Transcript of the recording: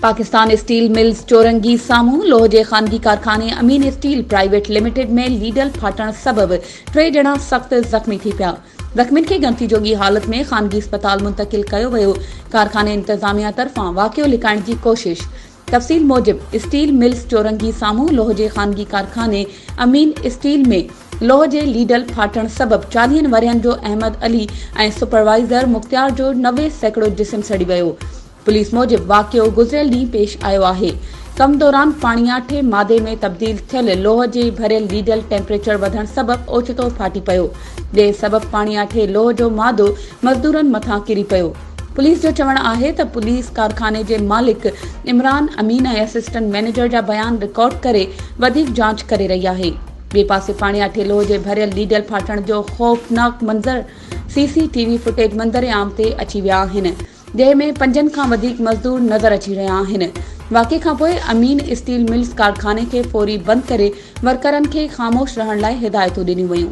Pakistan steel mills Chowrangi साम्हूं लोह जे ख़ानगी कारखाने अमीन स्टील प्राइवेट लिमिटेड में लीडल फाटण सबब 3 ॼणा सख़्त ज़ख़्मी थी पिया। ज़ख़्मियुनि खे गंती जोगी हालत में ख़ानगी अस्पताल मुंतक़िल कयो वियो। कारखाने इंतज़ामिया तरफ़ां वाक़ियो लिकाइण जी कोशिश। तफ़सील मूजिब स्टील मिल्स चोरंगी साम्हूं लोह जे ख़ानगी कारखाने अमीन स्टील में लोह जे लीडल फाटण सबब 40 वरियनि जो अहमद अली ऐं सुपरवाइज़र मुख़्तियार जो 90 सैकड़ो जिस्म सड़ी वियो। पुलिस मूजिब वाक़ियो गुज़िरियल ॾींहुं पेश आयो आहे। कम दौरान पाणियाठे मादे में तब्दील थियल लोह जे भरियल लीडल टेम्परेचर वधण सबब ओचितो फाटी पियो। जंहिं सबब पाणियाठे लोह जो मादो मज़दूरनि मथां किरी पियो। पुलिस जो चवणु आहे त पुलिस कारखाने जे मालिक इमरान अमीन ऐं असिस्टेंट मैनेजर जा बयान रिकॉर्ड करे वधीक जांच करे रही आहे। ॿिए पासे पाणियाठे लोह जे भरियल लीडल फाटण जो ख़ौफ़नाक मंज़र CCTV फुटेज मंज़र आम ते अची विया आहिनि, जंहिं में 5 खां वधीक मज़दूर नज़र अची रहिया आहिनि। वाक़े खां पोइ अमीन स्टील मिल्स कारखाने खे फौरी बंदि करे वर्करनि खे ख़ामोश रहण लाइ हिदायतूं ॾिनियूं वयूं।